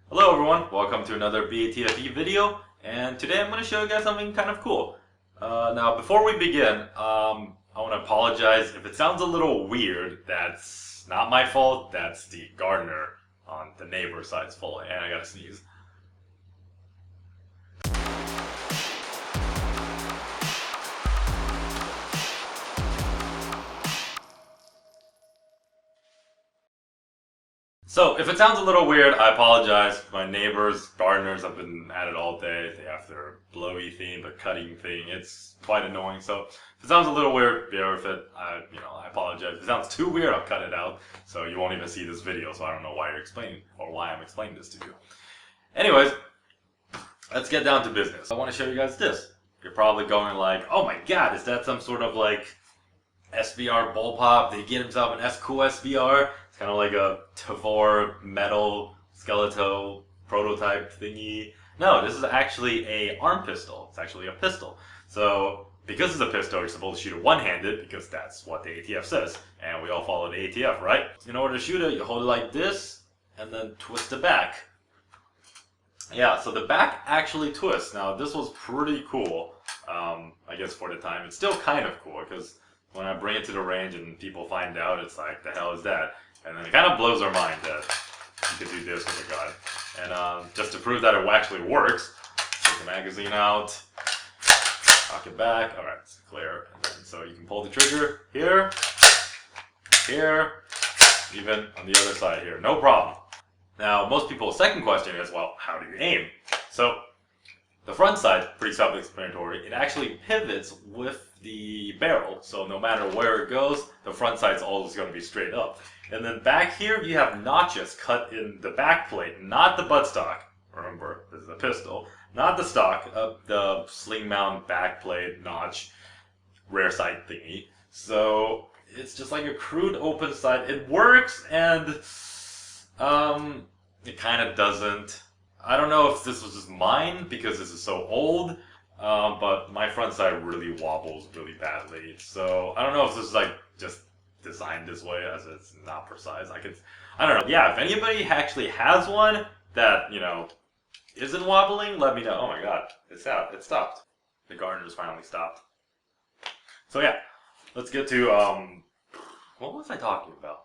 Hello everyone, welcome to another BATFE video, and today I'm going to show you guys something kind of cool. Now before we begin, I want to apologize if it sounds a little weird. That's not my fault, that's the gardener on the neighbor side's fault, and I gotta sneeze. So, if it sounds a little weird, I apologize. My neighbors, gardeners, have been at it all day. They have their blowy thing, the cutting thing. It's quite annoying. So, if it sounds a little weird, bear with it. I apologize. If it sounds too weird, I'll cut it out. So you won't even see this video. So I don't know why you're explaining or why I'm explaining this to you. Anyways, let's get down to business. I want to show you guys this. You're probably going like, "Oh my God, is that some sort of like SBR bullpup? Did he get himself an cool SBR?" It's kind of like a Tavor metal skeletal prototype thingy. No, this is actually a arm pistol. It's actually a pistol. So, because it's a pistol, you're supposed to shoot it one-handed because that's what the ATF says. And we all follow the ATF, right? In order to shoot it, you hold it like this and then twist the back. Yeah, so the back actually twists. Now, this was pretty cool, I guess for the time. It's still kind of cool because when I bring it to the range and people find out, it's like, the hell is that? And then it kind of blows our mind that you could do this with a gun. And just to prove that it actually works, take the magazine out, knock it back. Alright, it's clear. And then, so you can pull the trigger here, here, even on the other side here. No problem. Now, most people's second question is, well, how do you aim? So, the front side, pretty self-explanatory. It actually pivots with the barrel, so no matter where it goes, the front side's always going to be straight up. And then back here, you have notches cut in the back plate, not the buttstock. Remember, this is a pistol. Not the stock, the sling mount back plate notch, rear side thingy. So, it's just like a crude open side. It works, and it kind of doesn't. I don't know if this was just mine because this is so old, but my front side really wobbles really badly. So I don't know if this is like just designed this way as it's not precise. I don't know. Yeah, if anybody actually has one that, isn't wobbling, let me know. Oh my God, it's out. It stopped. The gardener's finally stopped. So yeah, let's get to, what was I talking about?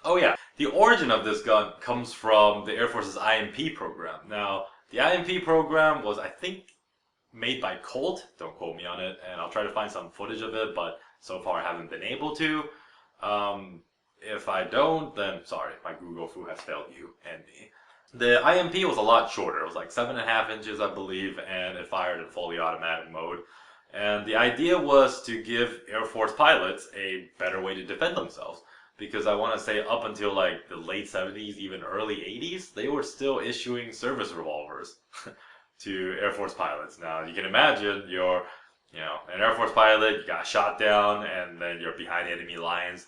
Oh yeah, the origin of this gun comes from the Air Force's IMP program. Now, the IMP program was, I think, made by Colt. Don't quote me on it, and I'll try to find some footage of it, but so far I haven't been able to. If I don't, then sorry, my Google foo has failed you and me. The IMP was a lot shorter. It was like 7.5 inches, I believe, and it fired in fully automatic mode. And the idea was to give Air Force pilots a better way to defend themselves. Because I want to say up until like the late 70s, even early 80s, they were still issuing service revolvers to Air Force pilots. Now, you can imagine you're, an Air Force pilot, you got shot down, and then you're behind enemy lines.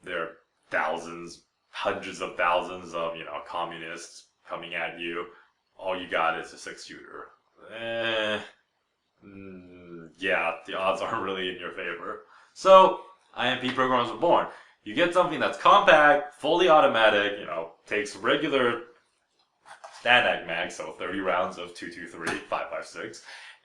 There are thousands, hundreds of thousands of, communists coming at you. All you got is a 6-shooter. Yeah, the odds aren't really in your favor. So, IMP programs were born. You get something that's compact, fully automatic, takes regular Stanag mag, so 30 rounds of 223, 5.56,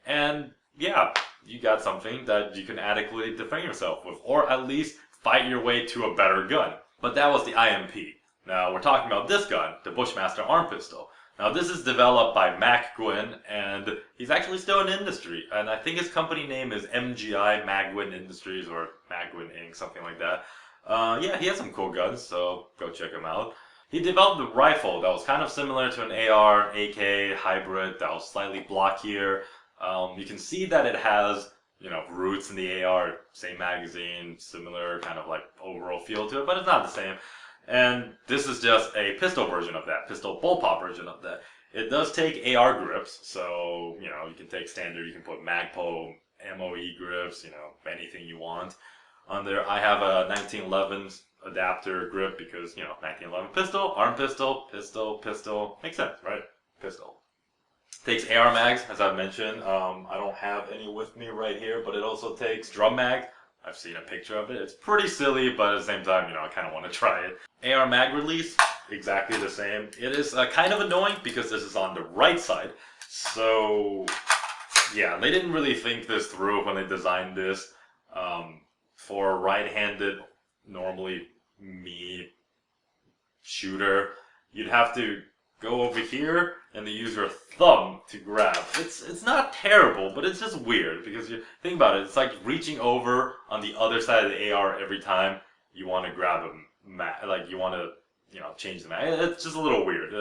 and yeah, you got something that you can adequately defend yourself with, or at least fight your way to a better gun. But that was the IMP. Now we're talking about this gun, the Bushmaster arm pistol. Now this is developed by MacLeod, and he's actually still in industry, and I think his company name is MGI, MacLeod Industries, or MacLeod Inc., something like that. Yeah, he has some cool guns, so go check him out. He developed a rifle that was kind of similar to an AR, AK hybrid that was slightly blockier. You can see that it has, roots in the AR, same magazine, similar kind of like overall feel to it, but it's not the same. And this is just a pistol version of that, pistol bullpup version of that. It does take AR grips, so, you can take standard, you can put Magpul, MOE grips, anything you want. On there, I have a 1911 adapter grip because, 1911 pistol, arm pistol, pistol, makes sense, right? Pistol. Takes AR mags, as I've mentioned. I don't have any with me right here, but it also takes drum mag. I've seen a picture of it. It's pretty silly, but at the same time, I kind of want to try it. AR mag release, exactly the same. It is kind of annoying because this is on the right side. So yeah, they didn't really think this through when they designed this. For a right-handed, normally me shooter, you'd have to go over here and then use your thumb to grab. It's not terrible, but it's just weird because you think about it. It's like reaching over on the other side of the AR every time you want to grab a like you want to change the mag. It's just a little weird.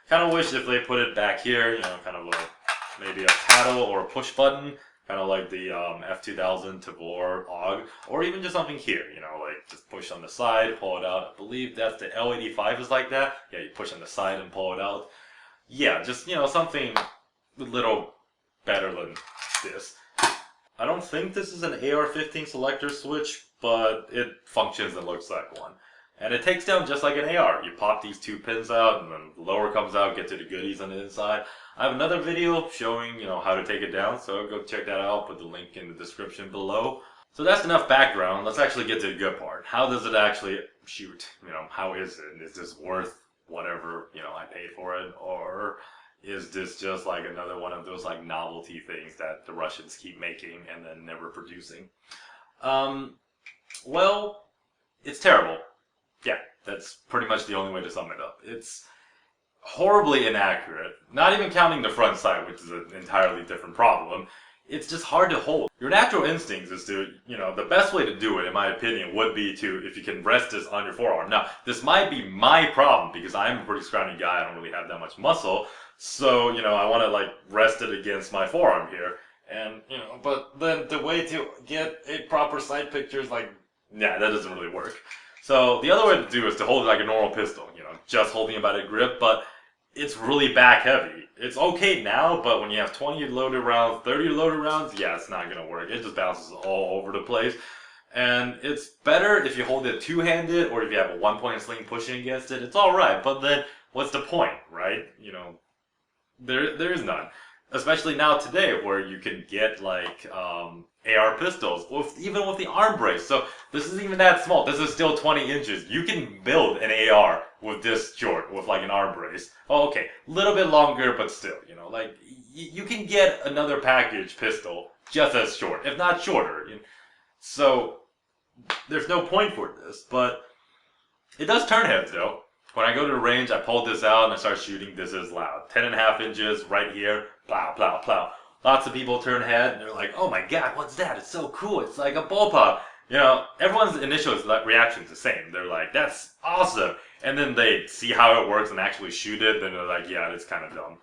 Kind of wish if they put it back here, kind of maybe a paddle or a push button, kind of like the F2000 Tavor AUG, or even just something here, like just push on the side, pull it out. I believe that's the L85 is like that. Yeah, you push on the side and pull it out. Yeah, just, something a little better than this. I don't think this is an AR-15 selector switch, but it functions and looks like one. And it takes down just like an AR. You pop these two pins out, and then the lower comes out, get to the goodies on the inside. I have another video showing, how to take it down, so go check that out. I'll put the link in the description below. So that's enough background. Let's actually get to the good part. How does it actually shoot? How is it? Is this worth whatever, I paid for it? Or is this just like another one of those like novelty things that the Russians keep making and then never producing? Well, it's terrible. Yeah, that's pretty much the only way to sum it up. It's horribly inaccurate, not even counting the front sight, which is an entirely different problem. It's just hard to hold. Your natural instincts is to, the best way to do it, in my opinion, would be to, if you can rest this on your forearm. Now, this might be my problem, because I'm a pretty scrawny guy, I don't really have that much muscle, so, I want to, like, rest it against my forearm here. And, but then the way to get a proper sight picture is like, yeah, that doesn't really work. So the other way to do is to hold it like a normal pistol, just holding about a grip, but it's really back heavy. It's okay now, but when you have 20 loaded rounds, 30 loaded rounds, yeah, it's not going to work. It just bounces all over the place. And it's better if you hold it two-handed or if you have a one-point sling pushing against it. It's alright, but then what's the point, right? There is none. Especially now today where you can get like AR pistols, even with the arm brace. So this isn't even that small. This is still 20 inches. You can build an AR with this short, with like an arm brace. Oh, okay, a little bit longer, but still, like you can get another package pistol just as short, if not shorter. So there's no point for this, but it does turn heads though. When I go to the range, I pull this out and I start shooting. This is loud. 10.5 inches right here. Plow, plow, plow. Lots of people turn head and they're like, oh my god, what's that? It's so cool. It's like a bullpup. Everyone's initial reaction is the same. They're like, that's awesome. And then they see how it works and actually shoot it. Then they're like, yeah, it's kind of dumb.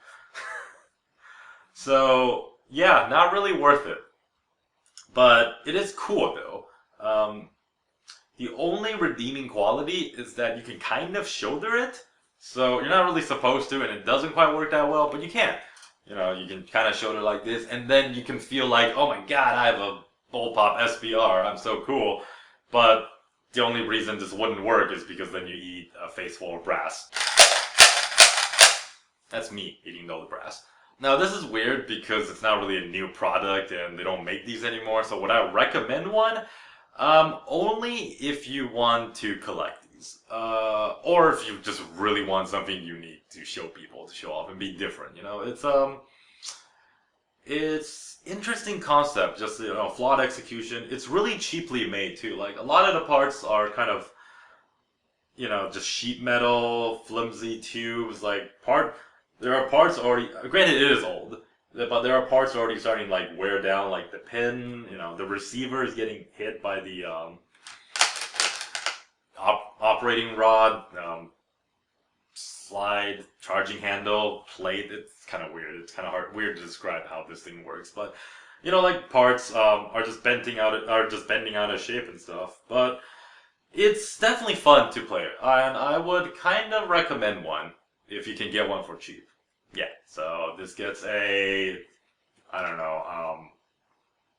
So, yeah, not really worth it. But it is cool though. The only redeeming quality is that you can kind of shoulder it. So you're not really supposed to, and it doesn't quite work that well, but you can. You can kind of shoulder like this, and then you can feel like, oh my god, I have a bullpup SBR, I'm so cool. But the only reason this wouldn't work is because then you eat a face full of brass. That's me eating all the brass. Now this is weird because it's not really a new product and they don't make these anymore, so would I recommend one? Only if you want to collect these, or if you just really want something unique to show people, to show off and be different. It's interesting concept, just flawed execution. It's really cheaply made too. Like a lot of the parts are kind of, just sheet metal, flimsy tubes. There are parts already. Granted, it is old. But there are parts already starting to like wear down, like the pin, the receiver is getting hit by the operating rod, slide, charging handle, plate. It's kind of weird. It's kind of weird to describe how this thing works. But like parts are just bending out of shape and stuff. But it's definitely fun to play, and I would kind of recommend one if you can get one for cheap. Yeah, so this gets a, I don't know,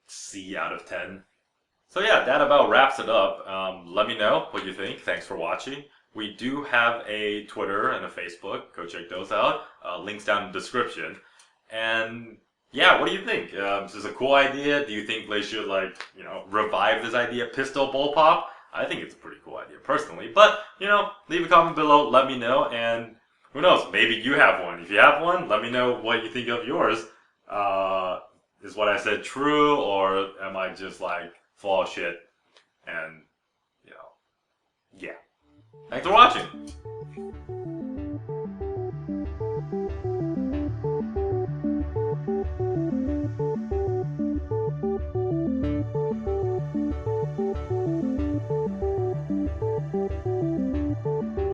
C out of 10. So yeah, that about wraps it up. Let me know what you think. Thanks for watching. We do have a Twitter and a Facebook. Go check those out. Links down in the description. And yeah, what do you think? Is this a cool idea? Do you think they should revive this idea, pistol bullpup? I think it's a pretty cool idea personally. But, you know, leave a comment below, let me know, and who knows, maybe you have one. If you have one, let me know what you think of yours. Is what I said true, or am I just like full of shit? And, you know, yeah. Thanks for watching.